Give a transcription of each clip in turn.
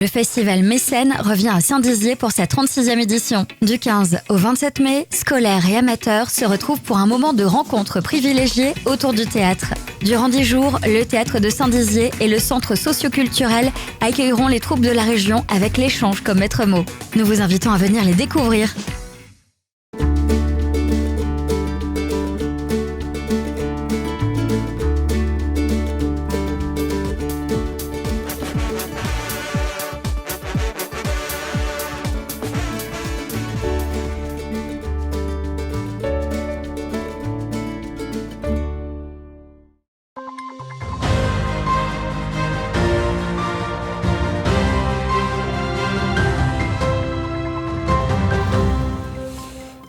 Le festival Mécène revient à Saint-Dizier pour sa 36e édition. Du 15 au 27 mai, scolaires et amateurs se retrouvent pour un moment de rencontre privilégié autour du théâtre. Durant 10 jours, le théâtre de Saint-Dizier et le centre socio-culturel accueilleront les troupes de la région avec l'échange comme maître mot. Nous vous invitons à venir les découvrir.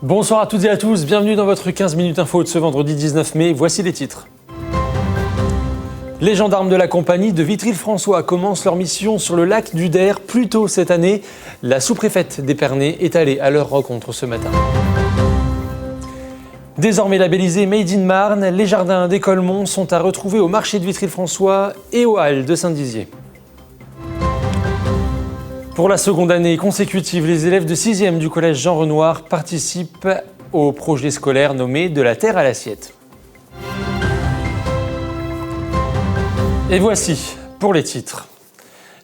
Bonsoir à toutes et à tous, bienvenue dans votre 15 minutes info de ce vendredi 19 mai, voici les titres. Les gendarmes de la compagnie de Vitry-le-François commencent leur mission sur le lac du Der plus tôt cette année. La sous-préfète d'Épernay est allée à leur rencontre ce matin. Désormais labellisés Made in Marne, les jardins d'Écolmont sont à retrouver au marché de Vitry-le-François et aux Halles de Saint-Dizier. Pour la seconde année consécutive, les élèves de 6e du collège Jean Renoir participent au projet scolaire nommé De la terre à l'assiette. Et voici pour les titres.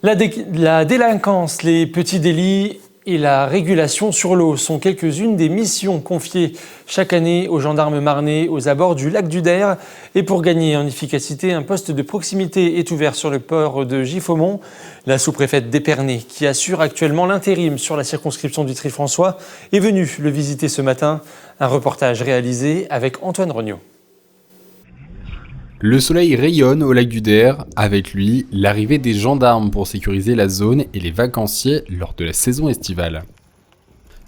La délinquance, les petits délits et la régulation sur l'eau sont quelques-unes des missions confiées chaque année aux gendarmes marnais aux abords du lac du Der. Et pour gagner en efficacité, un poste de proximité est ouvert sur le port de Giffaumont. La sous-préfète d'Épernay, qui assure actuellement l'intérim sur la circonscription de Vitry-le-François, est venue le visiter ce matin. Un reportage réalisé avec Antoine Regnault. Le soleil rayonne au lac du Der, avec lui l'arrivée des gendarmes pour sécuriser la zone et les vacanciers lors de la saison estivale.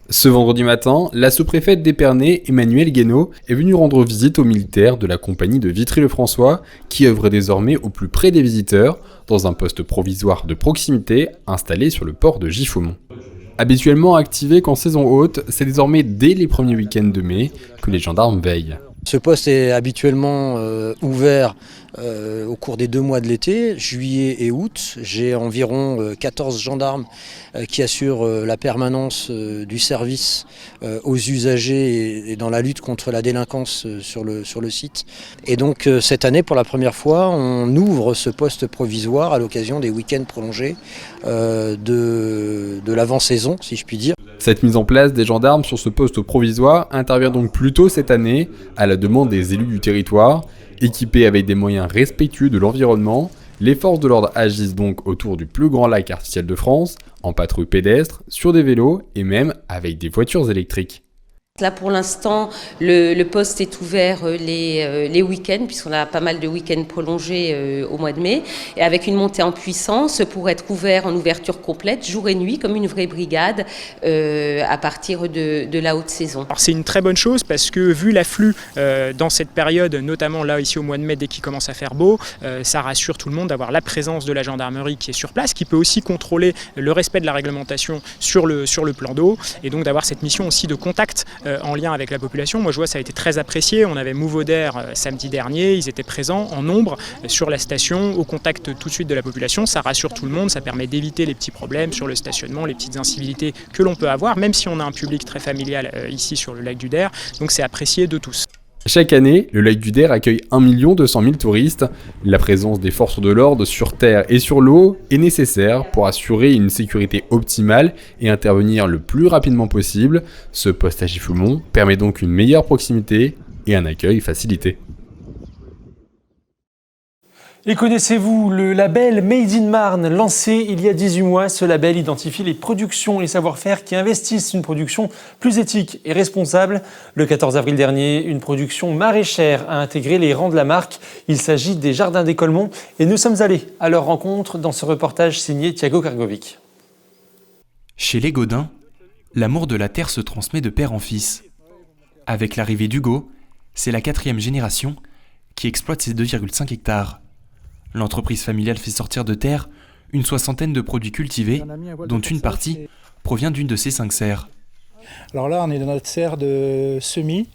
Ce vendredi matin, la sous-préfète d'Épernay, Emmanuelle Guénaud, est venue rendre visite aux militaires de la compagnie de Vitry-le-François, qui œuvrent désormais au plus près des visiteurs, dans un poste provisoire de proximité installé sur le port de Giffaumont. Habituellement activé qu'en saison haute, c'est désormais dès les premiers week-ends de mai que les gendarmes veillent. Ce poste est habituellement ouvert au cours des 2 mois de l'été, juillet et août. J'ai environ 14 gendarmes qui assurent la permanence du service aux usagers et dans la lutte contre la délinquance sur le site. Et donc cette année, pour la première fois, on ouvre ce poste provisoire à l'occasion des week-ends prolongés de l'avant-saison, si je puis dire. Cette mise en place des gendarmes sur ce poste provisoire intervient donc plus tôt cette année, à la demande des élus du territoire. Équipés avec des moyens respectueux de l'environnement, les forces de l'ordre agissent donc autour du plus grand lac artificiel de France, en patrouille pédestre, sur des vélos et même avec des voitures électriques. Là, pour l'instant, le poste est ouvert les week-ends, puisqu'on a pas mal de week-ends prolongés au mois de mai, et avec une montée en puissance pour être ouvert en ouverture complète, jour et nuit, comme une vraie brigade, à partir de la haute saison. Alors c'est une très bonne chose parce que vu l'afflux dans cette période, notamment là ici au mois de mai, dès qu'il commence à faire beau, ça rassure tout le monde d'avoir la présence de la gendarmerie qui est sur place, qui peut aussi contrôler le respect de la réglementation sur le plan d'eau, et donc d'avoir cette mission aussi de contact en lien avec la population. Moi je vois ça a été très apprécié, on avait Move Oder samedi dernier, ils étaient présents en nombre sur la station, au contact tout de suite de la population, ça rassure tout le monde, ça permet d'éviter les petits problèmes sur le stationnement, les petites incivilités que l'on peut avoir, même si on a un public très familial ici sur le lac du Der, donc c'est apprécié de tous. Chaque année, le lac du Der accueille 1 200 000 touristes. La présence des forces de l'ordre sur terre et sur l'eau est nécessaire pour assurer une sécurité optimale et intervenir le plus rapidement possible. Ce poste à Giffaumont permet donc une meilleure proximité et un accueil facilité. Et connaissez-vous le label Made in Marne, lancé il y a 18 mois? Ce label identifie les productions et savoir-faire qui investissent une production plus éthique et responsable. Le 14 avril dernier, une production maraîchère a intégré les rangs de la marque. Il s'agit des Jardins d'Écolmont et nous sommes allés à leur rencontre dans ce reportage signé Thiago Kargovic. Chez les Gaudin, l'amour de la terre se transmet de père en fils. Avec l'arrivée d'Hugo, c'est la 4e génération qui exploite ces 2,5 hectares. L'entreprise familiale fait sortir de terre une 60aine de produits cultivés, dont une partie provient d'une de ses 5 serres. Alors là, on est dans notre serre de semis,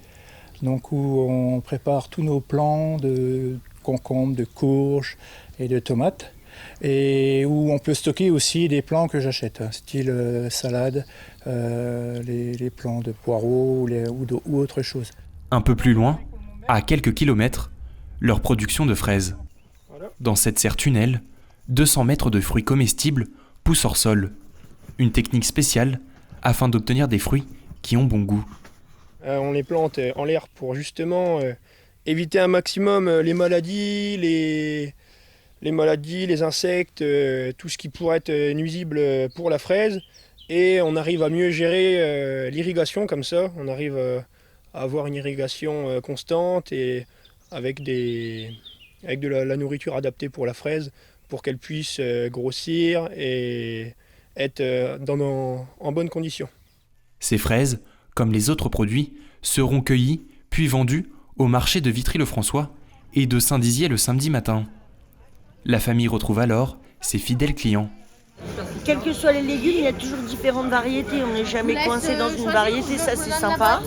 donc où on prépare tous nos plants de concombres, de courges et de tomates. et où on peut stocker aussi des plants que j'achète, style salade, les plants de poireaux ou autre chose. Un peu plus loin, à quelques kilomètres, leur production de fraises. Dans cette serre tunnel, 200 mètres de fruits comestibles poussent hors sol. Une technique spéciale afin d'obtenir des fruits qui ont bon goût. On les plante en l'air pour justement éviter un maximum les maladies, les insectes, tout ce qui pourrait être nuisible pour la fraise. Et on arrive à mieux gérer l'irrigation comme ça. On arrive à avoir une irrigation constante et avec de la nourriture adaptée pour la fraise pour qu'elle puisse grossir et être en bonnes conditions. Ces fraises, comme les autres produits, seront cueillies puis vendues au marché de Vitry-le-François et de Saint-Dizier le samedi matin. La famille retrouve alors ses fidèles clients. Quels que soient les légumes, il y a toujours différentes variétés. On n'est jamais coincé dans une variété, ça c'est sympa.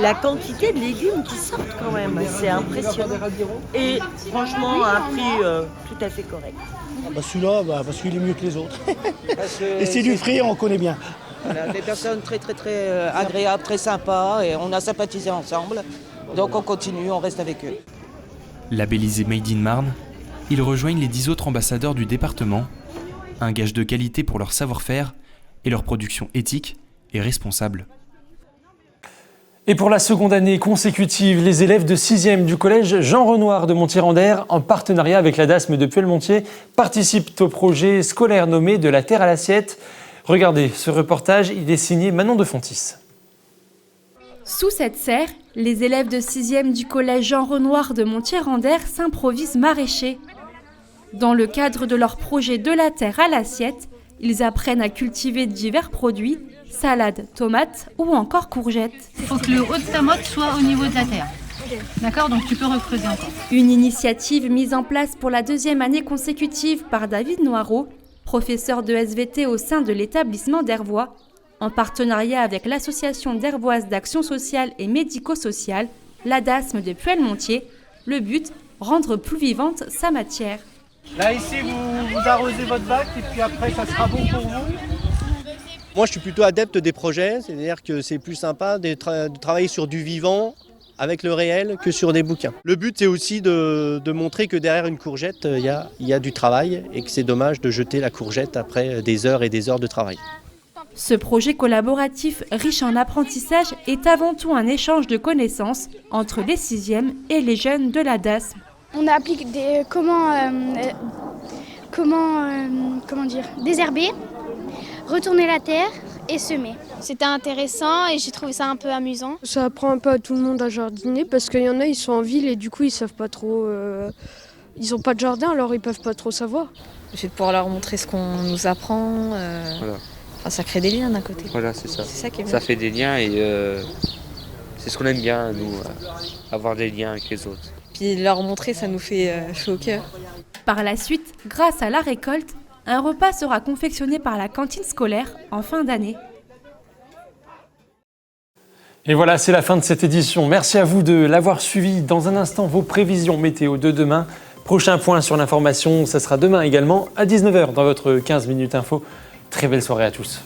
La quantité de légumes qui sortent quand même, c'est impressionnant. Et franchement, à un prix tout à fait correct. Celui-là, parce qu'il est mieux que les autres. Et c'est du frais, on connaît bien. Voilà, des personnes très agréables, très sympas, et on a sympathisé ensemble. Donc on continue, on reste avec eux. Labellisés Made in Marne, ils rejoignent les 10 autres ambassadeurs du département, un gage de qualité pour leur savoir-faire et leur production éthique et responsable. Et pour la seconde année consécutive, les élèves de 6e du collège Jean Renoir de Montier-en-Der, en partenariat avec la DASM de Puellemontier, participent au projet scolaire nommé De la terre à l'assiette. Regardez, ce reportage, il est signé Manon de Fontis. Sous cette serre, les élèves de 6e du collège Jean Renoir de Montier-en-Der s'improvisent maraîchers. Dans le cadre de leur projet De la terre à l'assiette, ils apprennent à cultiver divers produits, salades, tomates ou encore courgettes. Il faut que le haut de ta motte soit au niveau de la terre. D'accord, donc tu peux recreuser encore. Une initiative mise en place pour la 2e année consécutive par David Noireau, professeur de SVT au sein de l'établissement d'Hervois, en partenariat avec l'association d'Hervoise d'action sociale et médico-sociale, la DASM de Puellemontier. Le but, rendre plus vivante sa matière. Là ici, vous arrosez votre bac et puis après ça sera bon pour vous. Moi je suis plutôt adepte des projets, c'est-à-dire que c'est plus sympa de travailler sur du vivant avec le réel que sur des bouquins. Le but c'est aussi de montrer que derrière une courgette, il y a du travail et que c'est dommage de jeter la courgette après des heures et des heures de travail. Ce projet collaboratif riche en apprentissage est avant tout un échange de connaissances entre les 6e et les jeunes de la DASM. On applique désherber, retourner la terre et semer. C'était intéressant et j'ai trouvé ça un peu amusant. Ça apprend un peu à tout le monde à jardiner parce qu'il y en a, ils sont en ville et du coup ils savent pas trop, ils ont pas de jardin alors ils peuvent pas trop savoir. J'ai de pouvoir leur montrer ce qu'on nous apprend. Voilà. Enfin, ça crée des liens d'un côté. Voilà, c'est ça. C'est ça qui est bien. Ça fait des liens et c'est ce qu'on aime bien, nous, avoir des liens avec les autres. Puis leur montrer, ça nous fait chaud au cœur. Par la suite, grâce à la récolte, un repas sera confectionné par la cantine scolaire en fin d'année. Et voilà, c'est la fin de cette édition. Merci à vous de l'avoir suivi. Dans un instant, vos prévisions météo de demain. Prochain point sur l'information, ça sera demain également à 19h dans votre 15 minutes info. Très belle soirée à tous.